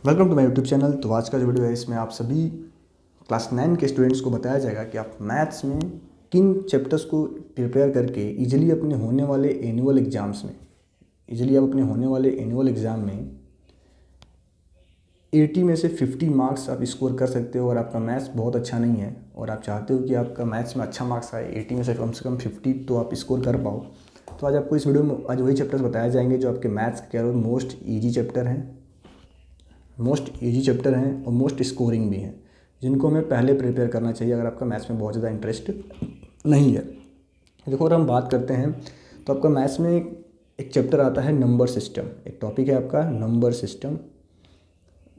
Welcome to my YouTube channel. तो आज का जो वीडियो है इसमें आप सभी क्लास 9 के स्टूडेंट्स को बताया जाएगा कि आप मैथ्स में किन चैप्टर्स को प्रिपेयर करके इजीली अपने होने वाले एनुअल एग्ज़ाम्स में 80 में से 50 मार्क्स आप स्कोर कर सकते हो। और आपका मैथ्स बहुत अच्छा नहीं है और आप चाहते हो कि आपका मैथ्स में अच्छा मार्क्स आए, 80 में से कम 50 तो आप स्कोर कर पाओ। तो आज आपको इस वीडियो में आज वही चैप्टर्स बताए जाएंगे जो आपके मैथ्स के मोस्ट ईजी चैप्टर हैं और मोस्ट स्कोरिंग भी हैं, जिनको हमें पहले प्रिपेयर करना चाहिए अगर आपका मैथ्स में बहुत ज़्यादा इंटरेस्ट नहीं है। देखो, अगर हम बात करते हैं तो आपका मैथ्स में एक चैप्टर आता है नंबर सिस्टम। एक टॉपिक है आपका नंबर सिस्टम।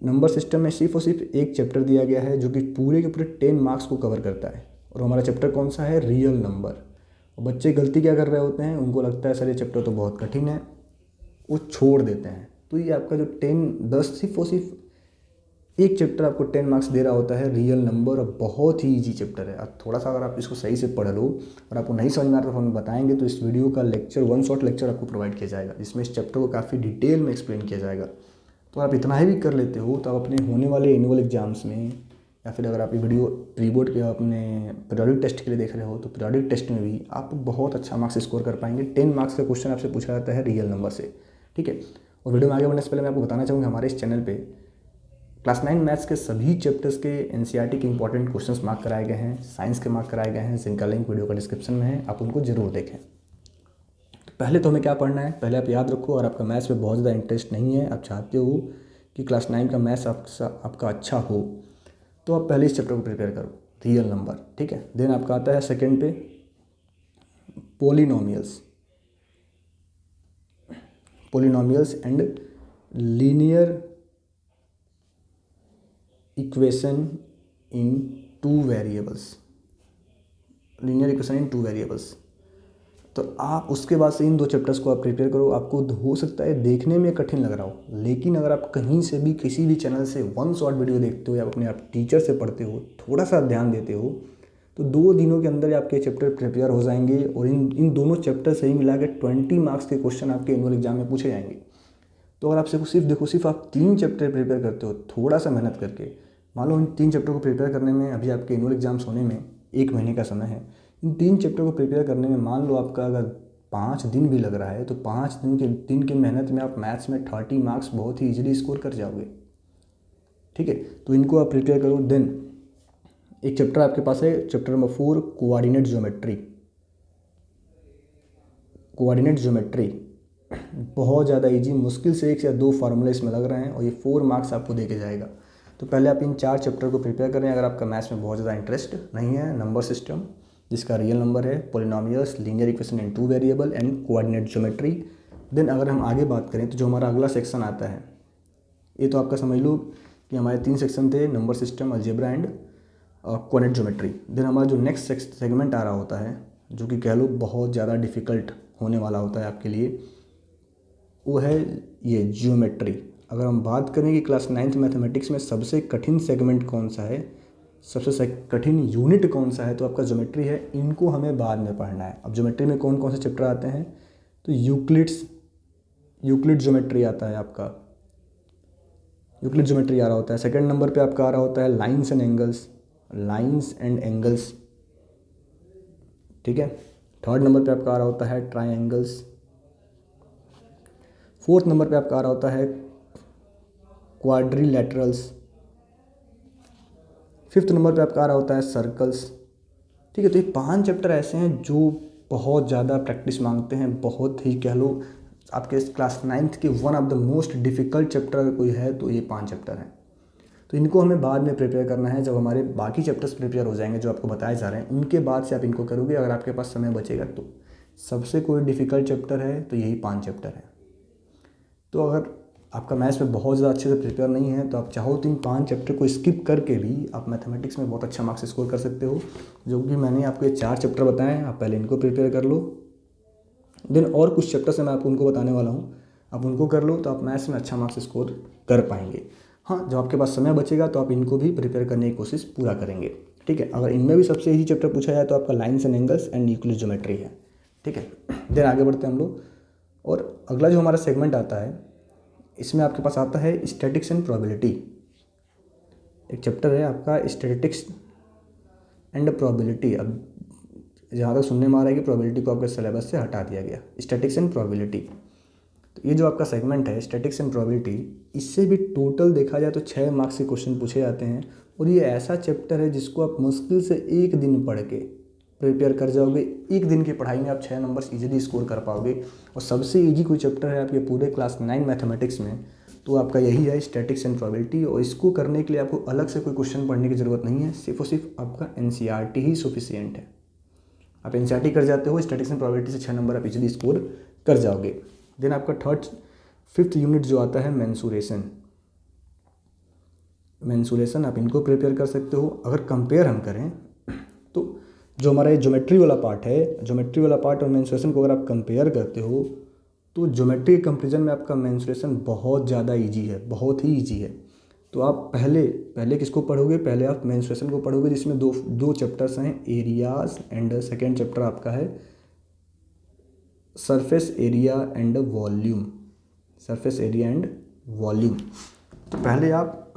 नंबर सिस्टम में सिर्फ और सिर्फ एक चैप्टर दिया गया है जो कि पूरे के पूरे 10 मार्क्स को कवर करता है। और हमारा चैप्टर कौन सा है? Real number. और बच्चे गलती क्या कर रहे होते हैं, उनको लगता है सर ये चैप्टर तो बहुत कठिन है, वो छोड़ देते हैं। तो ये आपका जो 10 सिर्फ और सिर्फ एक चैप्टर आपको 10 मार्क्स दे रहा होता है, रियल नंबर। और बहुत ही इजी चैप्टर है। अब थोड़ा सा अगर आप इसको सही से पढ़ लो और आपको नहीं समझ में आता तो हम बताएंगे, तो इस वीडियो का लेक्चर वन शॉट लेक्चर आपको प्रोवाइड किया जाएगा जिसमें इस चैप्टर को काफ़ी डिटेल में एक्सप्लेन किया जाएगा। तो आप इतना ही भी कर लेते हो तो आप अपने होने वाले एनुअल एग्जाम्स में, या फिर अगर आप ये वीडियो प्री बोर्ड के अपने पीरियोडिक टेस्ट के लिए देख रहे हो तो पीरियोडिक टेस्ट में भी आप बहुत अच्छा मार्क्स स्कोर कर पाएंगे। 10 मार्क्स का क्वेश्चन आपसे पूछा जाता है रियल नंबर से, ठीक है। और वीडियो में आगे बढ़ने से पहले मैं आपको बताना चाहूँगा हमारे इस चैनल पे क्लास 9 मैथ्स के सभी चैप्टर्स के एनसीईआरटी के इंपॉर्टेंट क्वेश्चंस मार्क कराए गए हैं, साइंस के मार्क कराए गए हैं, जिनका लिंक वीडियो का डिस्क्रिप्शन में है, आप उनको जरूर देखें। तो पहले तो हमें क्या पढ़ना है, पहले आप याद रखो, अगर आपका मैथ्स में बहुत ज़्यादा इंटरेस्ट नहीं है, आप चाहते हो कि क्लास 9 का मैथ्स आपका अच्छा हो, तो आप पहले इस चैप्टर को प्रिपेयर करो, रियल नंबर, ठीक है। देन आपका आता है सेकेंड पे polynomials and linear equation in two variables. तो आप उसके बाद से इन दो चैप्टर्स को आप प्रिपेयर करो। आपको हो सकता है देखने में कठिन लग रहा हो, लेकिन अगर आप कहीं से भी किसी भी चैनल से वन शॉट वीडियो देखते हो या अपने आप टीचर से पढ़ते हो, थोड़ा सा ध्यान देते हो, तो 2 दिनों के अंदर आपके चैप्टर प्रिपेयर हो जाएंगे। और इन दोनों चैप्टर से ही मिला के 20 मार्क्स के क्वेश्चन आपके एनुअल एग्जाम में पूछे जाएंगे। तो अगर आपसे सिर्फ आप 3 चैप्टर प्रिपेयर करते हो थोड़ा सा मेहनत करके, मान लो इन 3 चैप्टर को प्रिपेयर करने में अभी आपके एनुअल एग्जाम्स होने में 1 महीने का समय है। इन 3 चैप्टर को प्रिपेयर करने में मान लो आपका अगर 5 दिन भी लग रहा है, तो 5 दिन की मेहनत में आप मैथ्स में 30 मार्क्स बहुत ही ईजिली स्कोर कर जाओगे, ठीक है। तो इनको आप प्रिपेयर करो। देन एक चैप्टर आपके पास है, चैप्टर नंबर 4, कोऑर्डिनेट ज्योमेट्री। बहुत ज़्यादा इजी, मुश्किल से 1 या 2 फार्मूले इसमें लग रहे हैं और ये 4 मार्क्स आपको दे के जाएगा। तो पहले आप इन 4 चैप्टर को प्रिपेयर करें अगर आपका मैथ्स में बहुत ज़्यादा इंटरेस्ट नहीं है। नंबर सिस्टम जिसका रियल नंबर है, polynomials, linear equation in two variable and coordinate geometry. Then अगर हम आगे बात करें तो जो हमारा अगला सेक्शन आता है, ये तो आपका समझ लो कि हमारे 3 सेक्शन थे, number system, algebra and coordinate geometry. Then हमारा जो नेक्स्ट सेगमेंट आ रहा होता है, जो कि कह लो बहुत ज़्यादा डिफ़िकल्ट होने वाला होता है आपके लिए, वो है ये ज्योमेट्री। अगर हम बात करें कि क्लास 9th मैथमेटिक्स में सबसे कठिन सेगमेंट कौन सा है, सबसे कठिन यूनिट कौन सा है, तो आपका ज्योमेट्री है। इनको हमें बाद में पढ़ना है। अब ज्योमेट्री में कौन कौन से चैप्टर आते हैं, तो यूक्लिड ज्योमेट्री आता है आपका, यूक्लिड ज्योमेट्री आ रहा होता है। सेकंड नंबर पे आपका आ रहा होता है लाइंस एंड एंगल्स, ठीक है। थर्ड नंबर पे आपका आ रहा होता है ट्राइंगल्स। फोर्थ नंबर पे आपका आ रहा होता है क्वाड्रिलेटरल्स। फिफ्थ नंबर पे आपका आ रहा होता है सर्कल्स, ठीक है। तो ये 5 चैप्टर ऐसे हैं जो बहुत ज़्यादा प्रैक्टिस मांगते हैं, बहुत ही कह लो आपके क्लास 9th के one of the most difficult chapter अगर कोई है तो ये 5 चैप्टर हैं। तो इनको हमें बाद में प्रिपेयर करना है, जब हमारे बाकी चैप्टर्स प्रिपेयर हो जाएंगे जो आपको बताए जा रहे हैं, उनके बाद से आप इनको करोगे अगर आपके पास समय बचेगा तो। सबसे कोई डिफ़िकल्ट चैप्टर है तो यही 5 चैप्टर है। तो अगर आपका मैथ्स में बहुत ज़्यादा अच्छे से प्रिपेयर नहीं है तो आप चाहो तो इन 5 चैप्टर को स्किप करके भी आप मैथमेटिक्स में बहुत अच्छा मार्क्स स्कोर कर सकते हो। जो कि मैंने आपको ये 4 चैप्टर बताए हैं, आप पहले इनको प्रिपेयर कर लो। देन और कुछ चैप्टर्स हैं मैं आपको उनको बताने वाला हूँ, आप उनको कर लो तो आप मैथ्स में अच्छा मार्क्स स्कोर कर पाएंगे। हाँ, जब आपके पास समय बचेगा तो आप इनको भी प्रिपेयर करने की कोशिश पूरा करेंगे, ठीक है। अगर इनमें भी सबसे इजी चैप्टर पूछा जाए तो आपका lines and angles and Euclid geometry है, ठीक है। देन आगे बढ़ते हैं हम लोग। और अगला जो हमारा सेगमेंट आता है इसमें आपके पास आता है स्टैटिक्स एंड प्रोबेबिलिटी, एक चैप्टर है आपका स्टैटिस्टिक्स एंड प्रोबेबिलिटी। अब जहाँ तक सुनने में आ रहा है कि प्रोबेबिलिटी को आपके सिलेबस से हटा दिया गया, स्टैटिक्स एंड प्रोबेबिलिटी। तो ये जो आपका सेगमेंट है स्टैटिक्स एंड प्रोबेबिलिटी, इससे भी टोटल देखा जाए तो 6 मार्क्स के क्वेश्चन पूछे जाते हैं। और ये ऐसा चैप्टर है जिसको आप मुश्किल से एक दिन पढ़ के प्रिपेयर कर जाओगे, एक दिन की पढ़ाई में आप 6 नंबर्स इजीली स्कोर कर पाओगे। और सबसे इजी कोई चैप्टर है आपके पूरे क्लास 9 मैथमेटिक्स में तो आपका यही है स्टैटिक्स एंड प्रोबेबिलिटी। और इसको करने के लिए आपको अलग से कोई क्वेश्चन पढ़ने की ज़रूरत नहीं है, सिर्फ और सिर्फ आपका NCERT ही सफिशिएंट है। आप NCERT कर जाते हो, स्टैटिक्स एंड प्रोबेबिलिटी से 6 नंबर आप इजीली स्कोर कर जाओगे। देन आपका 5th यूनिट जो आता है मेंसुरेशन, आप इनको प्रिपेयर कर सकते हो। अगर कंपेयर हम करें तो जो हमारा ये ज्योमेट्री वाला पार्ट है, ज्योमेट्री वाला पार्ट और मेंसुरेशन को अगर आप कंपेयर करते हो तो ज्योमेट्री के कंपेरिजन में आपका मेंसुरेशन बहुत ज़्यादा ईजी है, बहुत ही ईजी है। तो आप पहले किसको पढ़ोगे, पहले आप मेंसुरेशन को पढ़ोगे जिसमें दो चैप्टर्स हैं, एरियाज एंड सेकेंड चैप्टर आपका है surface area and volume, surface area and volume. तो पहले आप,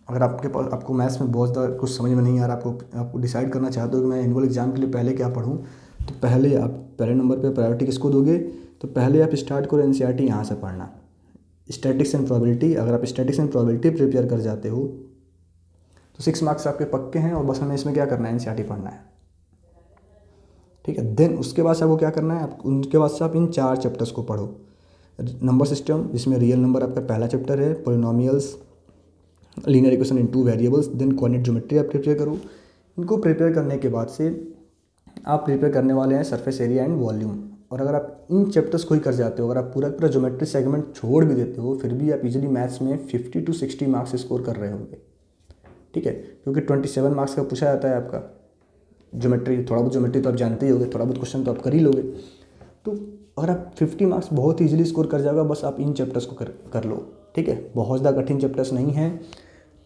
अगर आपको मैथ्स में बहुत ज़्यादा कुछ समझ में नहीं आ रहा, आपको डिसाइड करना चाहते हो कि मैं एनुअल एग्जाम के लिए पहले क्या पढूं, तो पहले नंबर पे प्रायोरिटी किसको दोगे, तो पहले आप स्टार्ट करो NCERT यहाँ से पढ़ना, स्टैटिक्स एंड प्रोबेबिलिटी। अगर आप स्टैटिक्स एंड प्रोबेबिलिटी प्रिपेयर कर जाते हो तो 6 मार्क्स आपके पक्के हैं और बस हमें इसमें क्या करना है, NCERT पढ़ना है, ठीक है। देन उसके बाद से आपको क्या करना है, उनके बाद से आप इन 4 चैप्टर्स को पढ़ो। नंबर सिस्टम जिसमें रियल नंबर आपका पहला चैप्टर है, polynomials, linear equation in 2 variables, then coordinate geometry आप प्रिपेयर करो। इनको प्रिपेयर करने के बाद से आप प्रिपेयर करने वाले हैं सरफेस एरिया एंड वॉल्यूम। और अगर आप इन चैप्टर्स को ही कर जाते हो, अगर आप पूरा ज्योमेट्री सेगमेंट छोड़ भी देते हो, फिर भी आप इजीली मैथ्स में 50 to 60 मार्क्स स्कोर कर रहे होंगे, ठीक है। क्योंकि 27 मार्क्स का पूछा जाता है आपका ज्योमेट्री। थोड़ा बहुत ज्योमेट्री तो आप जानते ही होगे, थोड़ा बहुत क्वेश्चन तो आप कर ही लोगे। तो अगर आप 50 मार्क्स बहुत ईजिली स्कोर कर जाओगे, बस आप इन चैप्टर्स को कर लो, ठीक है। बहुत ज़्यादा कठिन चैप्टर्स नहीं हैं।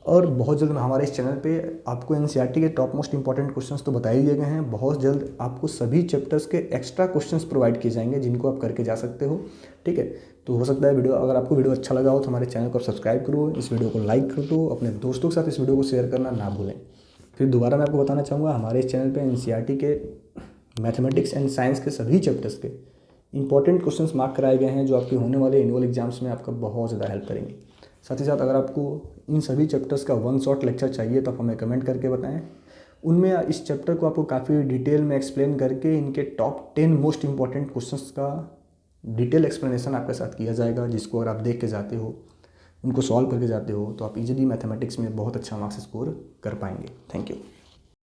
और बहुत जल्द हमारे इस चैनल पे आपको NCERT के टॉप मोस्ट इंपॉर्टेंट क्वेश्चंस तो बता ही दिए गए हैं। बहुत जल्द आपको सभी चैप्टर्स के एक्स्ट्रा क्वेश्चंस प्रोवाइड किए जाएंगे जिनको आप करके जा सकते हो, ठीक है। तो हो सकता है अगर आपको वीडियो अच्छा लगा हो तो हमारे चैनल को आप सब्सक्राइब करो, इस वीडियो को लाइक कर दो, अपने दोस्तों के साथ इस वीडियो को शेयर करना ना भूलें। फिर दोबारा मैं आपको बताना चाहूँगा, हमारे इस चैनल पर NCERT के मैथमेटिक्स एंड साइंस के सभी चैप्टर्स के इंपॉर्टेंट क्वेश्चंस मार्क कराए गए हैं जो आपके होने वाले एनुअल एग्जाम्स में आपका बहुत ज़्यादा हेल्प करेंगे। साथ ही साथ अगर आपको इन सभी चैप्टर्स का 1 शॉट लेक्चर चाहिए तो आप हमें कमेंट करके बताएं। उनमें इस चैप्टर को आपको काफ़ी डिटेल में एक्सप्लेन करके इनके टॉप 10 मोस्ट इंपॉर्टेंट क्वेश्चंस का डिटेल एक्सप्लेनेशन आपके साथ किया जाएगा, जिसको अगर आप देख के जाते हो, उनको सॉल्व करके जाते हो, तो आप इजीली मैथमेटिक्स में बहुत अच्छा मार्क्स स्कोर कर पाएंगे। Thank you.